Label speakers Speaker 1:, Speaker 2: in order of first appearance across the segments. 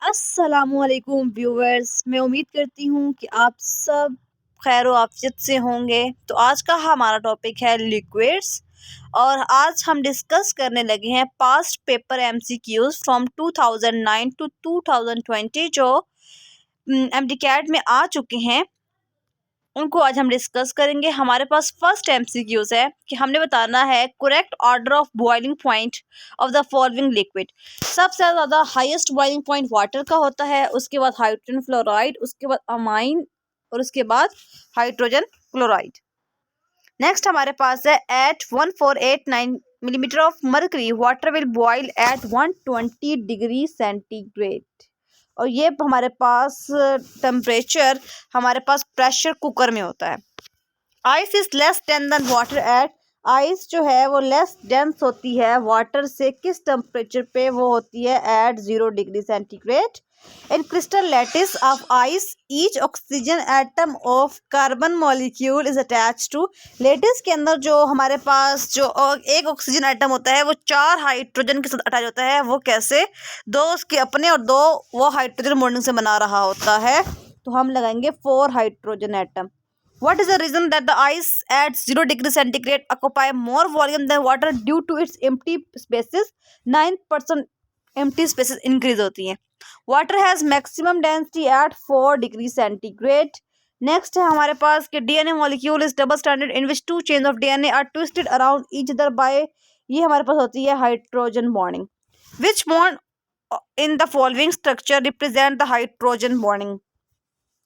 Speaker 1: अस्सलामुअलैकुम व्यूअर्स, मैं उम्मीद करती हूँ कि आप सब खैर आफियत से होंगे। तो आज का हमारा टॉपिक है लिक्विड्स और आज हम डिस्कस करने लगे हैं past paper MCQs from 2009 to 2020 जो एमडीकैट में आ चुके हैं, उनको आज हम डिस्कस करेंगे। हमारे पास फर्स्ट एमसीक्यूज है कि हमने बताना है correct order of boiling point of the following liquid. सबसे ज़्यादा हाईएस्ट बॉइलिंग पॉइंट वाटर का होता है, उसके बाद हाइड्रोजन फ्लोराइड, उसके बाद अमाइन और उसके बाद हाइड्रोजन क्लोराइड। नेक्स्ट हमारे पास है at 1489 millimetre of mercury water will boil at 120 degree centigrade. और ये हमारे पास टेम्परेचर हमारे पास प्रेशर कुकर में होता है। Ice is less dense then water at, ice जो है वो लेस डेंस होती है वाटर से किस टेम्परेचर पे? वो होती है at 0 degree centigrade. In crystal lattice of ice each oxygen atom of carbon molecule is attach to, lattice के अंदर जो हमारे पास जो एक ऑक्सीजन एटम होता है वो 4 हाइड्रोजन के साथ अटैच होता है। वो कैसे? 2 उसके अपने और 2 वो हाइड्रोजन बॉन्डिंग से बना रहा होता है, तो हम लगाएंगे 4 hydrogen atom. What is the reason that the ice at 0 degree centigrade occupy more volume than water due to its empty spaces? 9% empty spaces increase होती हैं। Water has maximum density at 4 degree centigrade. Next है हमारे पास कि DNA molecule is double stranded in which 2 chains of DNA are twisted around each other by, ये हमारे पास होती है hydrogen bonding. Which bond in the following structure represent the hydrogen bonding?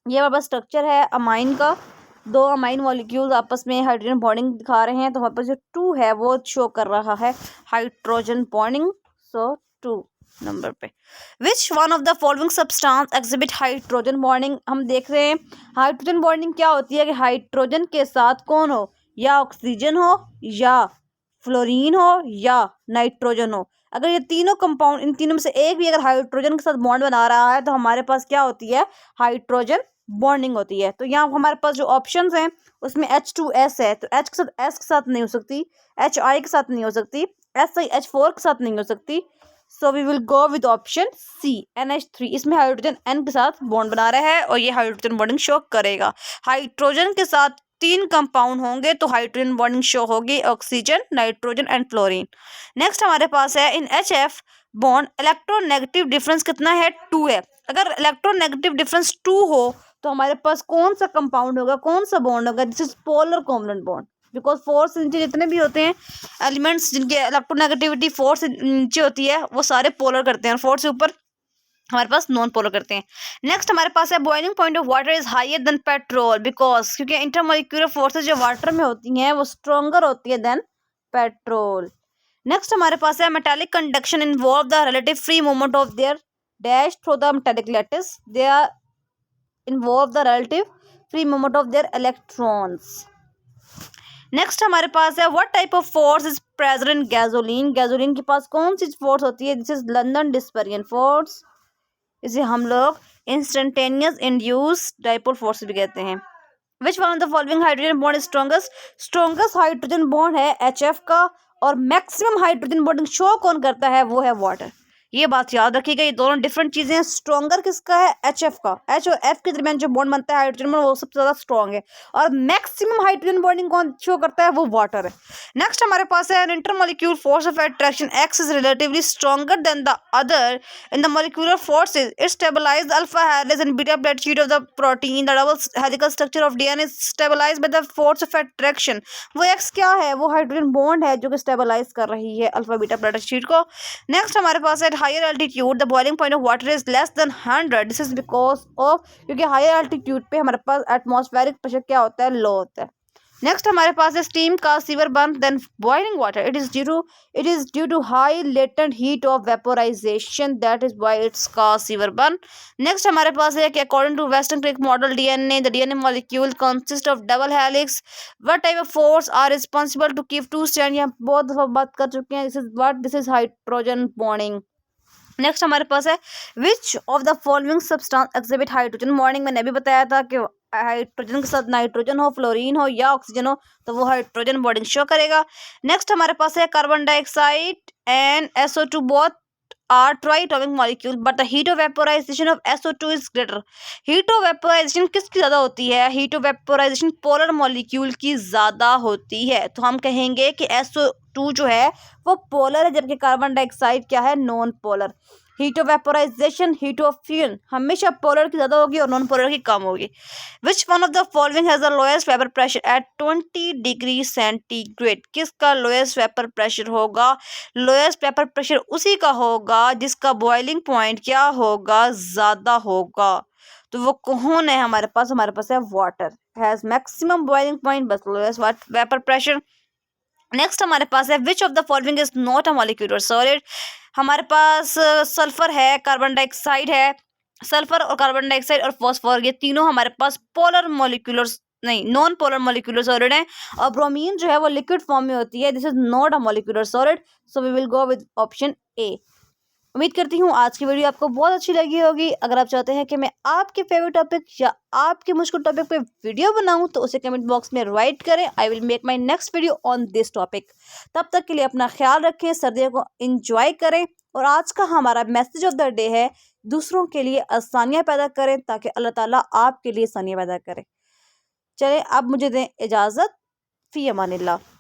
Speaker 1: ये हमारे पास structure है अमाइन का, 2 अमाइन मॉलिक्यूल्स आपस में हाइड्रोजन बॉन्डिंग दिखा रहे हैं, तो हमारे पास जो 2 है वो शो कर रहा है हाइड्रोजन बॉन्डिंग। सो 2 नंबर पे। Which one of the following substance exhibit hydrogen bonding? हम देख रहे हैं हाइड्रोजन बॉन्डिंग क्या होती है कि हाइड्रोजन के साथ कौन हो, या ऑक्सीजन हो या फ्लोरीन हो या नाइट्रोजन हो। अगर ये तीनों कंपाउंड, इन तीनों में से एक भी अगर हाइड्रोजन के साथ बॉन्ड बना रहा है तो हमारे पास क्या होती है? हाइड्रोजन बॉन्डिंग होती है। तो यहाँ हमारे पास जो ऑप्शंस हैं उसमें H2S है, तो H के साथ S के साथ नहीं हो सकती, HI के साथ नहीं हो सकती, SiH4 के साथ नहीं हो सकती। So we will go with option C NH3। इसमें हाइड्रोजन N के साथ बॉन्ड बना रहा है और ये हाइड्रोजन बॉन्डिंग शो करेगा। हाइड्रोजन के साथ 3 कंपाउंड होंगे तो हाइड्रोजन बॉन्डिंग शो होगी, oxygen, nitrogen and fluorine. Next हमारे पास है इन HF बॉन्ड इलेक्ट्रोनेगेटिव डिफरेंस कितना है? 2 है। अगर इलेक्ट्रोनेगेटिव डिफरेंस 2 हो तो हमारे पास कौन सा कंपाउंड होगा, कौन सा बॉन्ड होगा? This is polar covalent bond, because 4 से नीचे जितने भी होते हैं एलिमेंट्स जिनके इलेक्ट्रोनेगेटिविटी 4 से नीचे होती है वो सारे पोलर करते हैं, और 4 से ऊपर हमारे पास नॉन पोलर करते हैं। नेक्स्ट हमारे पास है boiling point of water is higher than petrol, because क्योंकि इंटरमोलिक्यूलर फोर्सेज जो वाटर में होती हैं वो स्ट्रोंगर होती है देन पेट्रोल। नेक्स्ट हमारे पास है metallic conduction involve the relative free movement of their dash through the metallic lattice, they are involve the relative free movement of their electrons. Next हमारे पास है what type of force is present in gasoline? Gasoline के पास कौन सी force होती है? This is London dispersion force, इसे हम लोग इंस्टेंटेनियस इंड्यूस डाइपोल फोर्स भी कहते हैं। Which one of the following hydrogen bond strongest? Strongest hydrogen bond है HF का, और मैक्सिमम हाइड्रोजन बॉन्डिंग शो कौन करता है? वो है वाटर। ये बात याद रखिएगा, ये दोनों डिफरेंट चीजें हैं। स्ट्रॉन्गर किसका है? HF का। H और F के दरमियान जो बॉन्ड बनता है हाइड्रोजन बॉन्ड वो सबसे ज्यादा स्ट्रॉन्ग है, और मैक्सिमम हाइड्रोजन बॉन्डिंग कौन शो करता है? वो वाटर है। नेक्स्ट हमारे पास है intermolecular force of attraction X is relatively stronger than the other in the molecular forces, it stabilize the alpha helix and beta plate sheet of the protein, the double helical structure of DNA is stabilized by the force of attraction. वो X क्या है? वो hydrogen bond है जो कि stabilise कर रही है अल्फा बीटा प्लेट शीट को। नेक्स्ट हमारे पास है higher altitude the boiling point of water is less than 100, this is because of, क्योंकि हायर एल्टीट्यूड पे हमारे पास एटमॉस्फेरिक प्रेशर क्या होता है? लो होता है। नेक्स्ट हमारे पास है स्टीम का severe burn than boiling water, it is due to high latent heat of vaporisation, that is why it's का सीवर बर्न। नेक्स्ट हमारे पास है कि according to Watson Crick model DNA the DNA molecule consist of double helix, what type of force are responsible to keep 2 strand? यहाँ बहुत दफा बात कर चुके हैं, this is hydrogen bonding. Next हमारे पास है which of the following substance exhibit hydrogen bonding? मैंने अभी बताया था कि हाइड्रोजन के साथ नाइट्रोजन हो, फ्लोरीन हो या ऑक्सीजन हो तो वो हाइड्रोजन बॉन्डिंग शो करेगा। नेक्स्ट हमारे पास है carbon dioxide and SO2 both are triatomic molecule but the heat of vaporization of SO2 is greater. Heat of vaporization किसकी ज़्यादा होती है? Heat of vaporization polar molecule की ज़्यादा होती है, तो हम कहेंगे कि SO2 जो है वो पोलर है, जबकि कार्बन डाइऑक्साइड क्या है? Non polar. Heat of vaporisation, heat of fusion हमेशा पोलर की ज़्यादा होगी और नॉन पोलर की कम होगी। Which one of the following has the lowest vapour pressure at 20 degree centigrade? किसका लोएस्ट वेपर प्रेशर होगा? लोएस्ट वेपर प्रेशर उसी का होगा जिसका बॉइलिंग पॉइंट क्या होगा? ज़्यादा होगा। तो वो कौन है हमारे पास? हमारे पास है water has maximum boiling point बस लोएस्ट वेपर प्रेशर। नेक्स्ट हमारे पास है which of the following is not a molecular solid? हमारे पास सल्फर है, कार्बन डाइऑक्साइड है, सल्फर और कार्बन डाइऑक्साइड और फॉस्फोर, ये तीनों हमारे पास पोलर मॉलिक्यूलर नहीं नॉन पोलर मॉलिक्यूलर सॉलिड है। और ब्रोमीन जो है वो लिक्विड फॉर्म में होती है, this is not a molecular solid, so we will go with option A. उम्मीद करती हूँ आज की वीडियो आपको बहुत अच्छी लगी होगी। अगर आप चाहते हैं कि मैं आपके फेवरेट टॉपिक या आपके मुश्किल टॉपिक पे वीडियो बनाऊं तो उसे कमेंट बॉक्स में राइट करें। I will make my next video on this topic. तब तक के लिए अपना ख्याल रखें, सर्दियों को एंजॉय करें। और आज का हमारा मैसेज ऑफ द डे है, दूसरों के लिए आसानियाँ पैदा करें ताकि अल्लाह ताला आपके लिए आसानियाँ पैदा करें। चलें अब मुझे दें इजाज़त। फ़ी अमानिल्लाह।